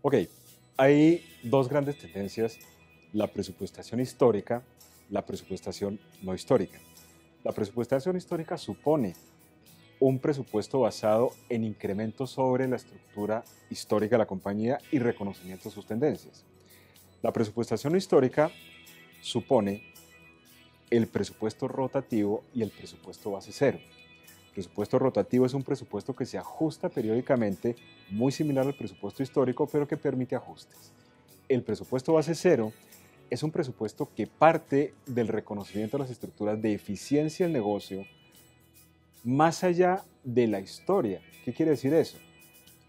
Ok, hay dos grandes tendencias, la presupuestación histórica, la presupuestación no histórica. La presupuestación histórica supone un presupuesto basado en incrementos sobre la estructura histórica de la compañía y reconocimiento de sus tendencias. La presupuestación histórica supone el presupuesto rotativo y el presupuesto base cero. El presupuesto rotativo es un presupuesto que se ajusta periódicamente, muy similar al presupuesto histórico, pero que permite ajustes. El presupuesto base cero es un presupuesto que parte del reconocimiento de las estructuras de eficiencia del negocio más allá de la historia. ¿Qué quiere decir eso?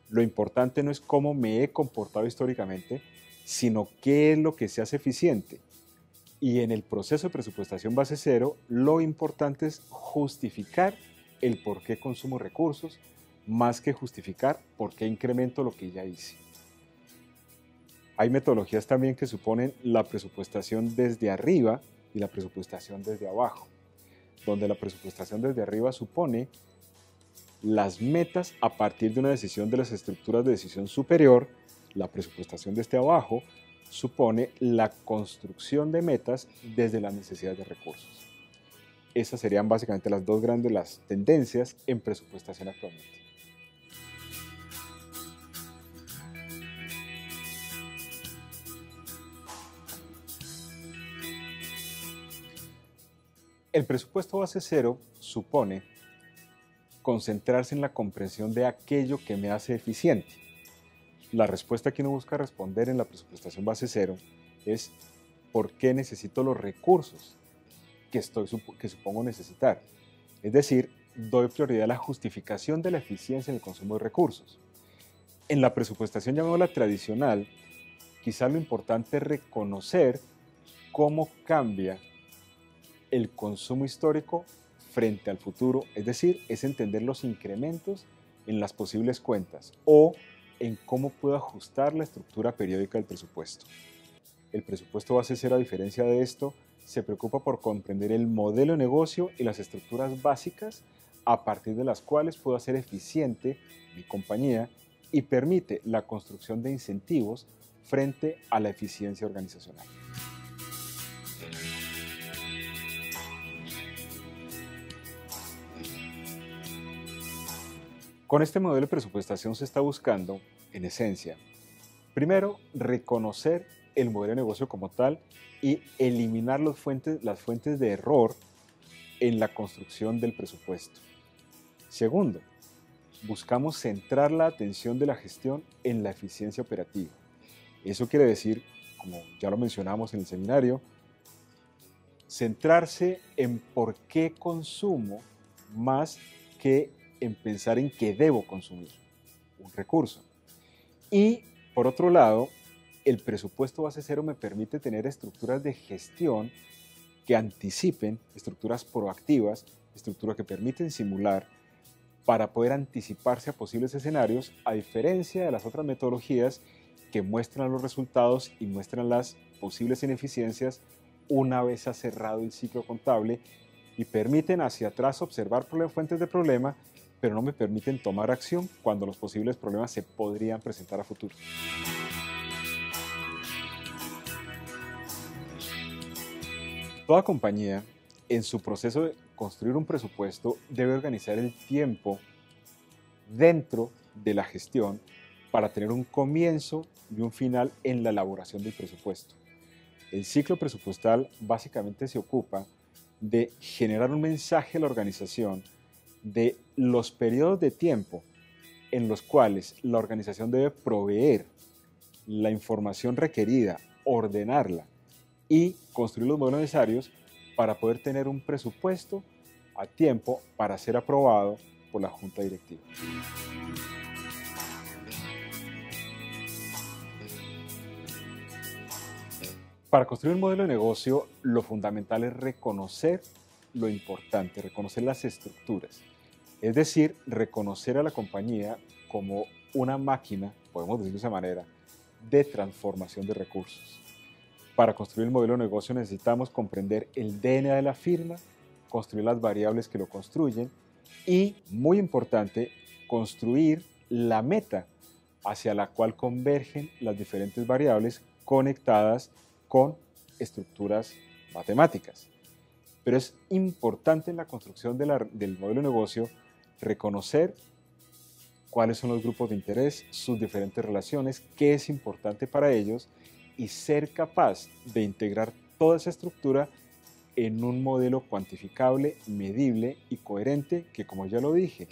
Lo importante no es cómo me he comportado históricamente, sino qué es lo que se hace eficiente. Y en el proceso de presupuestación base cero, lo importante es justificar el por qué consumo recursos, más que justificar por qué incremento lo que ya hice. Hay metodologías también que suponen la presupuestación desde arriba y la presupuestación desde abajo, donde la presupuestación desde arriba supone las metas a partir de una decisión de las estructuras de decisión superior. La presupuestación desde abajo supone la construcción de metas desde las necesidades de recursos. Esas serían básicamente las dos grandes tendencias en presupuestación actualmente. El presupuesto base cero supone concentrarse en la comprensión de aquello que me hace eficiente. La respuesta que uno busca responder en la presupuestación base cero es ¿por qué necesito los recursos que supongo necesitar? Es decir, doy prioridad a la justificación de la eficiencia en el consumo de recursos. En la presupuestación llamémosla tradicional, quizá lo importante es reconocer cómo cambia el consumo histórico frente al futuro, es decir, es entender los incrementos en las posibles cuentas o en cómo puedo ajustar la estructura periódica del presupuesto. El presupuesto base cero, a diferencia de esto, se preocupa por comprender el modelo de negocio y las estructuras básicas a partir de las cuales puedo hacer eficiente mi compañía y permite la construcción de incentivos frente a la eficiencia organizacional. Con este modelo de presupuestación se está buscando, en esencia, primero, reconocer el modelo de negocio como tal y eliminar las fuentes de error en la construcción del presupuesto. Segundo, buscamos centrar la atención de la gestión en la eficiencia operativa. Eso quiere decir, como ya lo mencionamos en el seminario, centrarse en por qué consumo más que en pensar en qué debo consumir un recurso. Y por otro lado, el presupuesto base cero me permite tener estructuras de gestión que anticipen, estructuras proactivas, estructuras que permiten simular para poder anticiparse a posibles escenarios, a diferencia de las otras metodologías que muestran los resultados y muestran las posibles ineficiencias una vez ha cerrado el ciclo contable y permiten hacia atrás observar fuentes de problema, pero no me permiten tomar acción cuando los posibles problemas se podrían presentar a futuro. Toda compañía, en su proceso de construir un presupuesto, debe organizar el tiempo dentro de la gestión para tener un comienzo y un final en la elaboración del presupuesto. El ciclo presupuestal básicamente se ocupa de generar un mensaje a la organización de los periodos de tiempo en los cuales la organización debe proveer la información requerida, ordenarla y construir los modelos necesarios para poder tener un presupuesto a tiempo para ser aprobado por la Junta Directiva. Para construir un modelo de negocio, lo fundamental es reconocer lo importante, reconocer las estructuras. Es decir, reconocer a la compañía como una máquina, podemos decirlo de esa manera, de transformación de recursos. Para construir el modelo de negocio necesitamos comprender el DNA de la firma, construir las variables que lo construyen y, muy importante, construir la meta hacia la cual convergen las diferentes variables conectadas con estructuras matemáticas. Pero es importante en la construcción del modelo de negocio reconocer cuáles son los grupos de interés, sus diferentes relaciones, qué es importante para ellos y ser capaz de integrar toda esa estructura en un modelo cuantificable, medible y coherente que, como ya lo dije,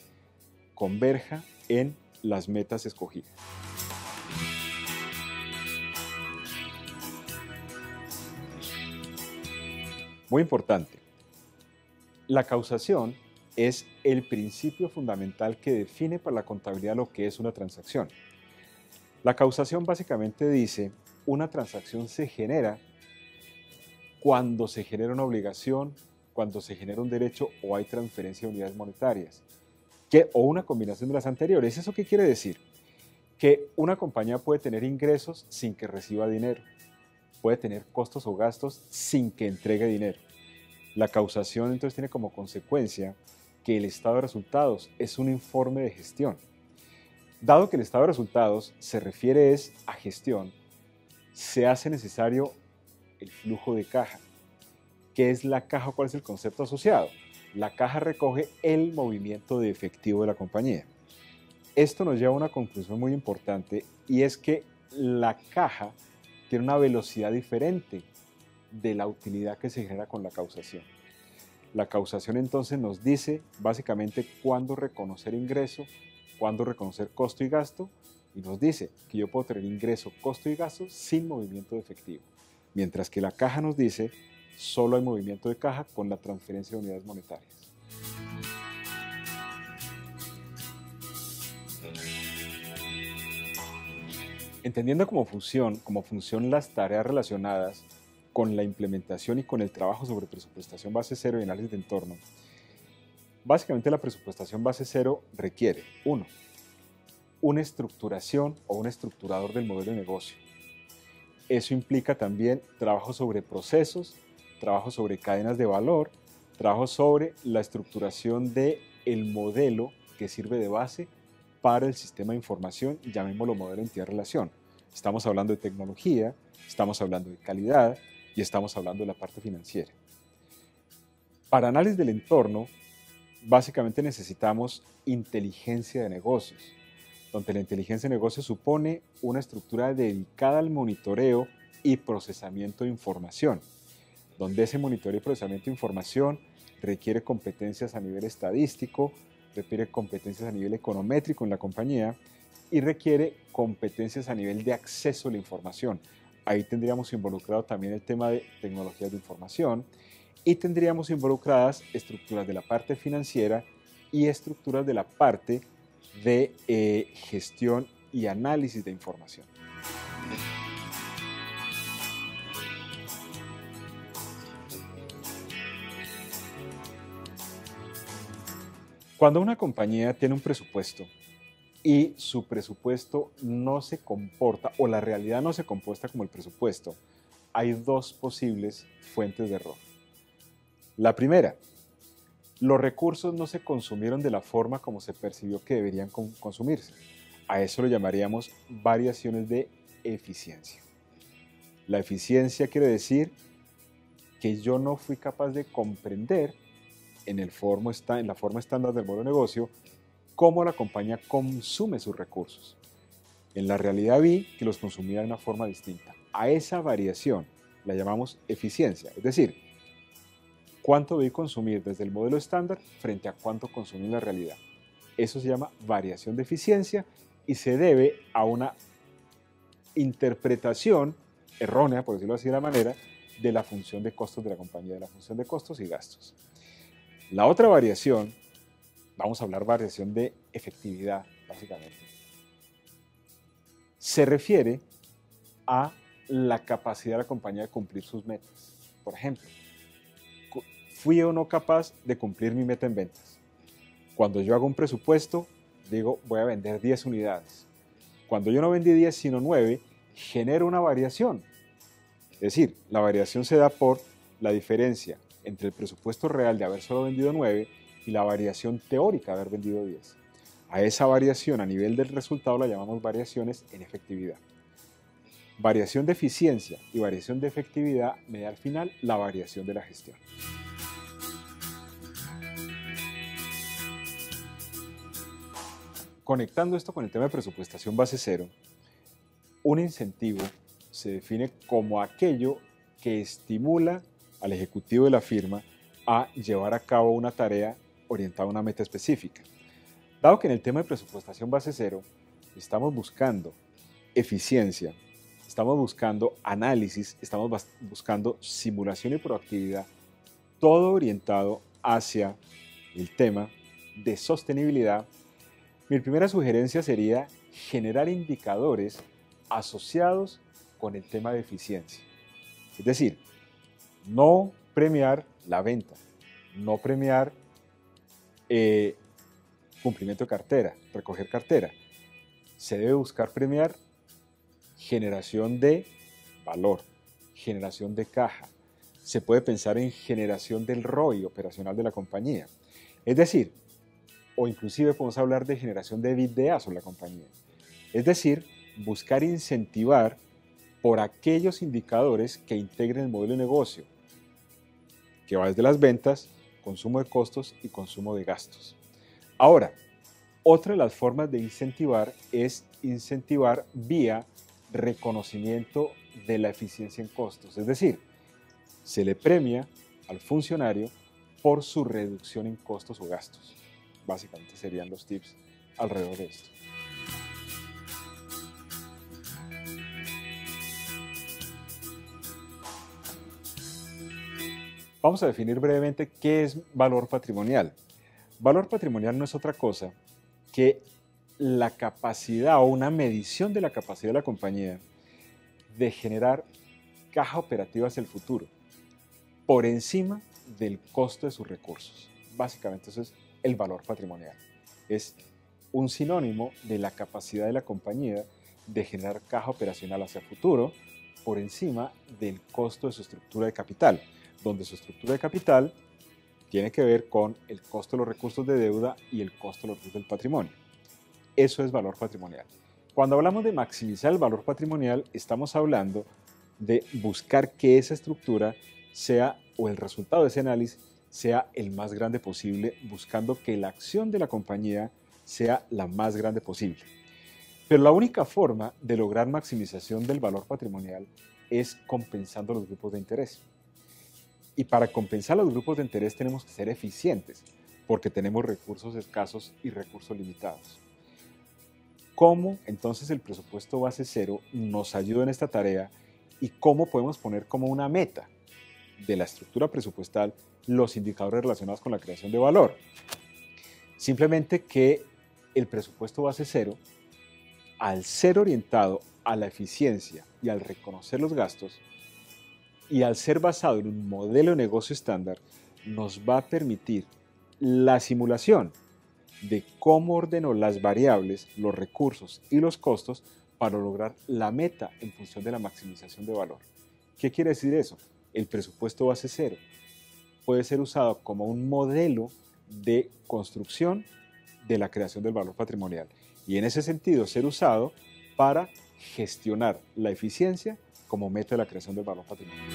converja en las metas escogidas. Muy importante, la causación es el principio fundamental que define para la contabilidad lo que es una transacción. La causación básicamente dice, una transacción se genera cuando se genera una obligación, cuando se genera un derecho o hay transferencia de unidades monetarias, o una combinación de las anteriores. ¿Eso qué quiere decir? Que una compañía puede tener ingresos sin que reciba dinero, puede tener costos o gastos sin que entregue dinero. La causación entonces tiene como consecuencia que el estado de resultados es un informe de gestión. Dado que el estado de resultados se refiere a gestión, se hace necesario el flujo de caja. ¿Qué es la caja? ¿Cuál es el concepto asociado? La caja recoge el movimiento de efectivo de la compañía. Esto nos lleva a una conclusión muy importante y es que la caja tiene una velocidad diferente de la utilidad que se genera con la causación. La causación entonces nos dice básicamente cuándo reconocer ingreso, cuándo reconocer costo y gasto, y nos dice que yo puedo tener ingreso, costo y gasto sin movimiento de efectivo. Mientras que la caja nos dice solo hay movimiento de caja con la transferencia de unidades monetarias. Entendiendo cómo funcionan las tareas relacionadas con la implementación y con el trabajo sobre presupuestación base cero y análisis de entorno, básicamente la presupuestación base cero requiere, 1, una estructuración o un estructurador del modelo de negocio. Eso implica también trabajo sobre procesos, trabajo sobre cadenas de valor, trabajo sobre la estructuración del modelo que sirve de base para el sistema de información, llamémoslo modelo entidad-relación. Estamos hablando de tecnología, estamos hablando de calidad y estamos hablando de la parte financiera. Para análisis del entorno, básicamente necesitamos inteligencia de negocios, donde la inteligencia de negocios supone una estructura dedicada al monitoreo y procesamiento de información, donde ese monitoreo y procesamiento de información requiere competencias a nivel estadístico, requiere competencias a nivel econométrico en la compañía y requiere competencias a nivel de acceso a la información. Ahí tendríamos involucrado también el tema de tecnologías de información y tendríamos involucradas estructuras de la parte financiera y estructuras de la parte de gestión y análisis de información. Cuando una compañía tiene un presupuesto y su presupuesto no se comporta o la realidad no se comporta como el presupuesto, hay dos posibles fuentes de error. La primera, los recursos no se consumieron de la forma como se percibió que deberían consumirse. A eso lo llamaríamos variaciones de eficiencia. La eficiencia quiere decir que yo no fui capaz de comprender en la forma estándar del modelo de negocio cómo la compañía consume sus recursos. En la realidad vi que los consumía de una forma distinta. A esa variación la llamamos eficiencia, es decir, cuánto debí consumir desde el modelo estándar frente a cuánto consumí en la realidad. Eso se llama variación de eficiencia y se debe a una interpretación errónea, por decirlo así de la manera, de la función de costos de la compañía, de la función de costos y gastos. La otra variación, vamos a hablar variación de efectividad, básicamente, se refiere a la capacidad de la compañía de cumplir sus metas. Por ejemplo, ¿fui o no capaz de cumplir mi meta en ventas? Cuando yo hago un presupuesto, digo, voy a vender 10 unidades. Cuando yo no vendí 10, sino 9, genero una variación. Es decir, la variación se da por la diferencia entre el presupuesto real de haber solo vendido 9 y la variación teórica de haber vendido 10. A esa variación a nivel del resultado la llamamos variaciones en efectividad. Variación de eficiencia y variación de efectividad me da al final la variación de la gestión. Conectando esto con el tema de presupuestación base cero, un incentivo se define como aquello que estimula al ejecutivo de la firma a llevar a cabo una tarea orientada a una meta específica. Dado que en el tema de presupuestación base cero estamos buscando eficiencia, estamos buscando análisis, estamos buscando simulación y proactividad, todo orientado hacia el tema de sostenibilidad, mi primera sugerencia sería generar indicadores asociados con el tema de eficiencia. Es decir, no premiar la venta, no premiar cumplimiento de cartera, recoger cartera. Se debe buscar premiar generación de valor, generación de caja. Se puede pensar en generación del ROI operacional de la compañía. Es decir, o inclusive podemos hablar de generación de EBITDA sobre la compañía. Es decir, buscar incentivar por aquellos indicadores que integren el modelo de negocio, que va desde las ventas, consumo de costos y consumo de gastos. Ahora, otra de las formas de incentivar es incentivar vía reconocimiento de la eficiencia en costos. Es decir, se le premia al funcionario por su reducción en costos o gastos. Básicamente serían los tips alrededor de esto. Vamos a definir brevemente qué es valor patrimonial. Valor patrimonial no es otra cosa que la capacidad o una medición de la capacidad de la compañía de generar caja operativa hacia el futuro por encima del costo de sus recursos. Básicamente eso es el valor patrimonial. Es un sinónimo de la capacidad de la compañía de generar caja operacional hacia el futuro por encima del costo de su estructura de capital, donde su estructura de capital tiene que ver con el costo de los recursos de deuda y el costo de los recursos del patrimonio. Eso es valor patrimonial. Cuando hablamos de maximizar el valor patrimonial, estamos hablando de buscar que esa estructura sea, o el resultado de ese análisis, sea el más grande posible, buscando que la acción de la compañía sea la más grande posible. Pero la única forma de lograr maximización del valor patrimonial es compensando los grupos de interés. Y para compensar los grupos de interés tenemos que ser eficientes, porque tenemos recursos escasos y recursos limitados. ¿Cómo entonces el presupuesto base cero nos ayuda en esta tarea y cómo podemos poner como una meta de la estructura presupuestal los indicadores relacionados con la creación de valor? Simplemente que el presupuesto base cero, al ser orientado a la eficiencia y al reconocer los gastos, y al ser basado en un modelo de negocio estándar, nos va a permitir la simulación de cómo ordenó las variables, los recursos y los costos para lograr la meta en función de la maximización de valor. ¿Qué quiere decir eso? El presupuesto base cero puede ser usado como un modelo de construcción de la creación del valor patrimonial y en ese sentido ser usado para gestionar la eficiencia como meta de la creación del valor patrimonial.